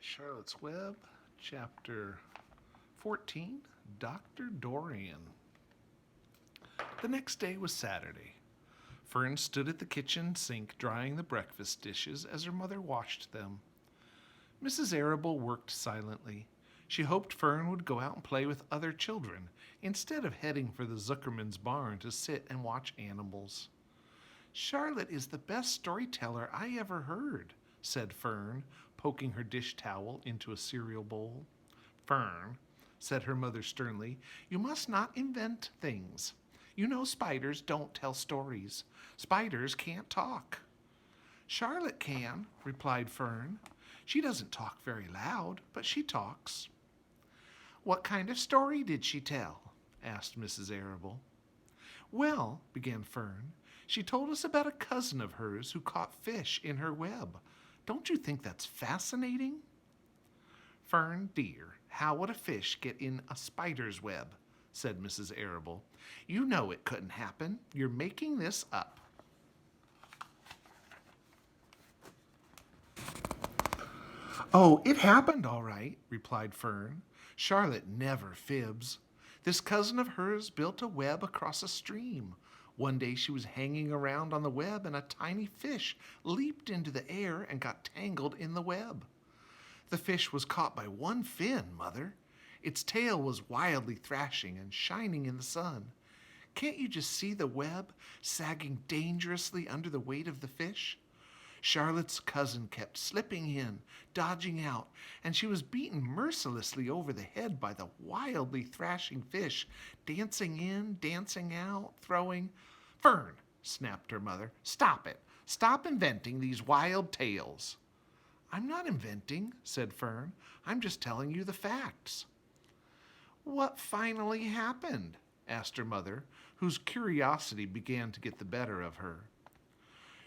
Charlotte's Web, Chapter 14, Dr. Dorian. The next day was Saturday. Fern stood at the kitchen sink drying the breakfast dishes as her mother washed them. Mrs. Arable worked silently. She hoped Fern would go out and play with other children instead of heading for the Zuckerman's barn to sit and watch animals. Charlotte is the best storyteller I ever heard, said Fern, poking her dish towel into a cereal bowl. Fern, said her mother sternly, you must not invent things. You know spiders don't tell stories. Spiders can't talk. Charlotte can, replied Fern. She doesn't talk very loud, but she talks. What kind of story did she tell? Asked Mrs. Arable. Well, began Fern, she told us about a cousin of hers who caught fish in her web. Don't you think that's fascinating? Fern, dear, how would a fish get in a spider's web? Said Mrs. Arable. You know it couldn't happen. You're making this up. Oh, it happened all right, replied Fern. Charlotte never fibs. This cousin of hers built a web across a stream. One day she was hanging around on the web and a tiny fish leaped into the air and got tangled in the web. The fish was caught by one fin, Mother. Its tail was wildly thrashing and shining in the sun. Can't you just see the web sagging dangerously under the weight of the fish? Charlotte's cousin kept slipping in, dodging out, and she was beaten mercilessly over the head by the wildly thrashing fish, dancing in, dancing out, throwing. Fern, snapped her mother, stop it. Stop inventing these wild tales. I'm not inventing, said Fern. I'm just telling you the facts. What finally happened? Asked her mother, whose curiosity began to get the better of her.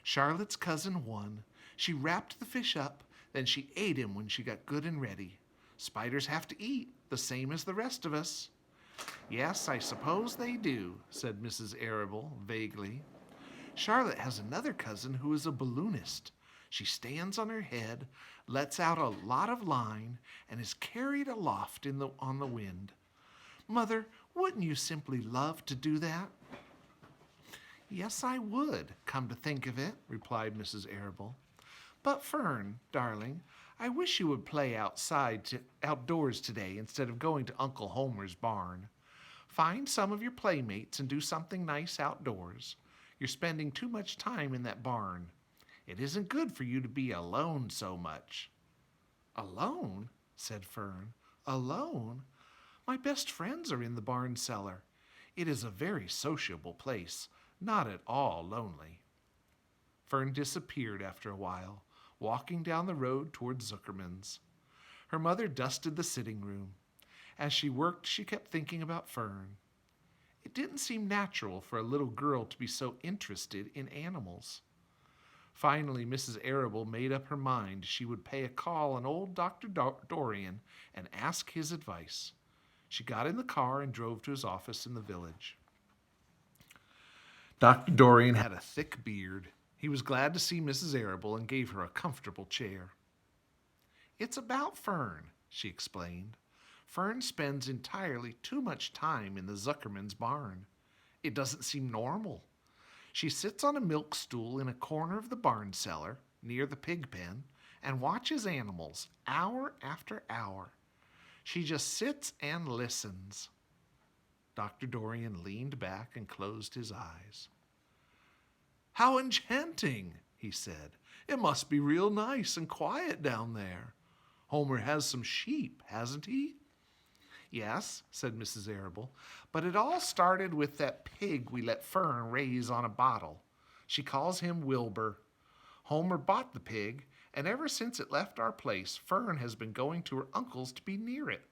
Charlotte's cousin won. She wrapped the fish up, then she ate him when she got good and ready. Spiders have to eat, the same as the rest of us. Yes, I suppose they do, said Mrs. Arable vaguely. Charlotte has another cousin who is a balloonist. She stands on her head, lets out a lot of line, and is carried aloft on the wind. Mother, wouldn't you simply love to do that? Yes, I would, come to think of it, replied Mrs. Arable. But Fern, darling, I wish you would play outdoors today instead of going to Uncle Homer's barn. Find some of your playmates and do something nice outdoors. You're spending too much time in that barn. It isn't good for you to be alone so much. Alone? Said Fern. Alone? My best friends are in the barn cellar. It is a very sociable place, not at all lonely. Fern disappeared after a while, walking down the road toward Zuckerman's. Her mother dusted the sitting room. As she worked, she kept thinking about Fern. It didn't seem natural for a little girl to be so interested in animals. Finally, Mrs. Arable made up her mind she would pay a call on old Dr. Dorian and ask his advice. She got in the car and drove to his office in the village. Dr. Dorian had a thick beard. He was glad to see Mrs. Arable and gave her a comfortable chair. It's about Fern, she explained. Fern spends entirely too much time in the Zuckerman's barn. It doesn't seem normal. She sits on a milk stool in a corner of the barn cellar, near the pig pen, and watches animals hour after hour. She just sits and listens. Dr. Dorian leaned back and closed his eyes. How enchanting, he said. It must be real nice and quiet down there. Homer has some sheep, hasn't he? Yes, said Mrs. Arable, but it all started with that pig we let Fern raise on a bottle. She calls him Wilbur. Homer bought the pig, and ever since it left our place, Fern has been going to her uncle's to be near it.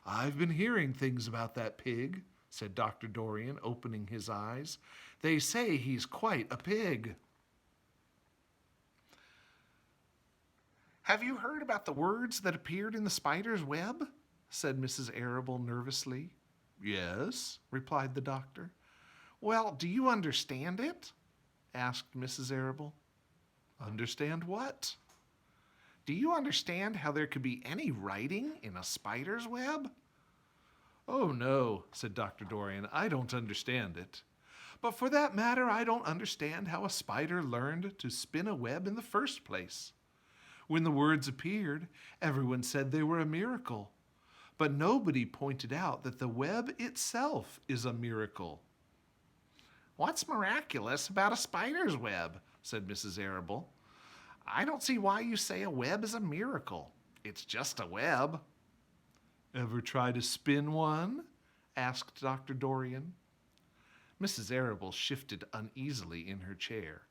I've been hearing things about that pig, said Dr. Dorian, opening his eyes. They say he's quite a pig. Have you heard about the words that appeared in the spider's web? Said Mrs. Arable nervously. Yes, replied the doctor. Well, do you understand it? Asked Mrs. Arable. Understand what? Do you understand how there could be any writing in a spider's web? Oh, no, said Dr. Dorian, I don't understand it. But for that matter, I don't understand how a spider learned to spin a web in the first place. When the words appeared, everyone said they were a miracle. But nobody pointed out that the web itself is a miracle. What's miraculous about a spider's web? Said Mrs. Arable. I don't see why you say a web is a miracle. It's just a web. Ever try to spin one? Asked Dr. Dorian. Mrs. Arable shifted uneasily in her chair.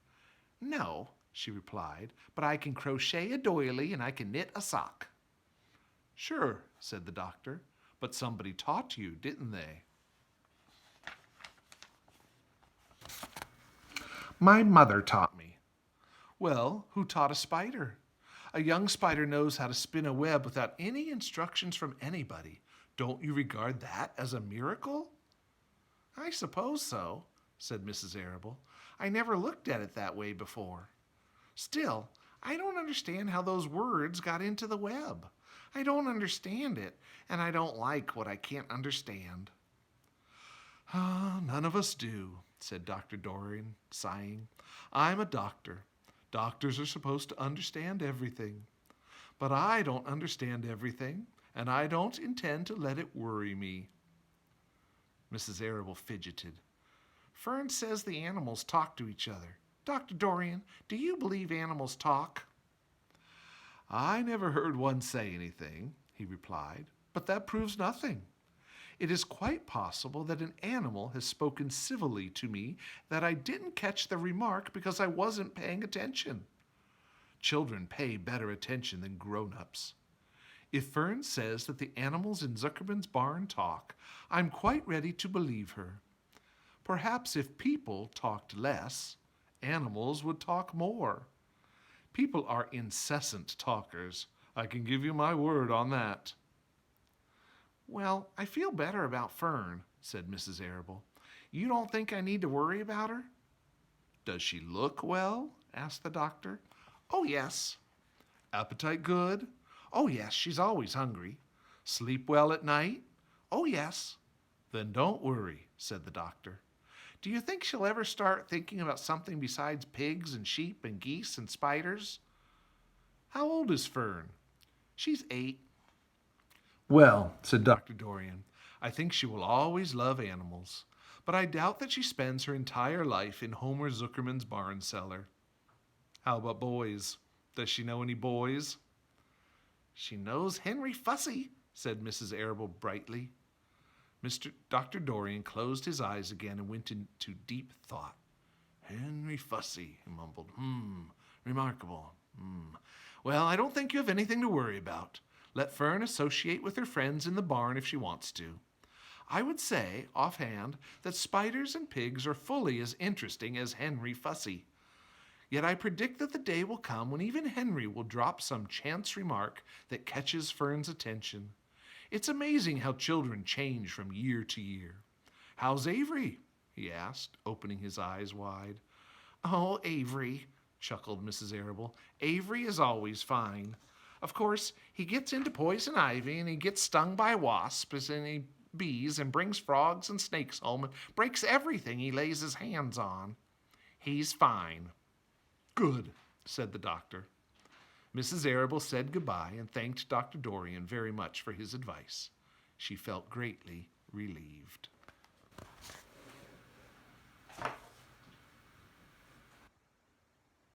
No, she replied, but I can crochet a doily and I can knit a sock. Sure, said the doctor, but somebody taught you, didn't they? My mother taught me. Well, who taught a spider? A young spider knows how to spin a web without any instructions from anybody. Don't you regard that as a miracle? I suppose so, said Mrs. Arable. I never looked at it that way before. Still, I don't understand how those words got into the web. I don't understand it, and I don't like what I can't understand. None of us do, said Dr. Dorian, sighing. I'm a doctor. Doctors are supposed to understand everything. But I don't understand everything, and I don't intend to let it worry me. Mrs. Arable fidgeted. Fern says the animals talk to each other. Dr. Dorian, do you believe animals talk? I never heard one say anything, he replied, but that proves nothing. It is quite possible that an animal has spoken civilly to me that I didn't catch the remark because I wasn't paying attention. Children pay better attention than grown-ups. If Fern says that the animals in Zuckerman's barn talk, I'm quite ready to believe her. Perhaps if people talked less, animals would talk more. People are incessant talkers. I can give you my word on that. Well, I feel better about Fern, said Mrs. Arable. You don't think I need to worry about her? Does she look well? Asked the doctor. Oh, yes. Appetite good? Oh, yes, she's always hungry. Sleep well at night? Oh, yes. Then don't worry, said the doctor. Do you think she'll ever start thinking about something besides pigs and sheep and geese and spiders? How old is Fern? She's 8. Well, said Dr. Dorian, I think she will always love animals, but I doubt that she spends her entire life in Homer Zuckerman's barn cellar. How about boys? Does she know any boys? She knows Henry Fussy, said Mrs. Arable brightly. Dr. Dorian closed his eyes again and went into deep thought. Henry Fussy, he mumbled. Remarkable. Well, I don't think you have anything to worry about. Let Fern associate with her friends in the barn if she wants to. I would say, offhand, that spiders and pigs are fully as interesting as Henry Fussy. Yet I predict that the day will come when even Henry will drop some chance remark that catches Fern's attention. It's amazing how children change from year to year. How's Avery? He asked, opening his eyes wide. Oh, Avery, chuckled Mrs. Arable. Avery is always fine. Of course, he gets into poison ivy and he gets stung by wasps and bees and brings frogs and snakes home and breaks everything he lays his hands on. He's fine. Good, said the doctor. Mrs. Arable said goodbye and thanked Dr. Dorian very much for his advice. She felt greatly relieved.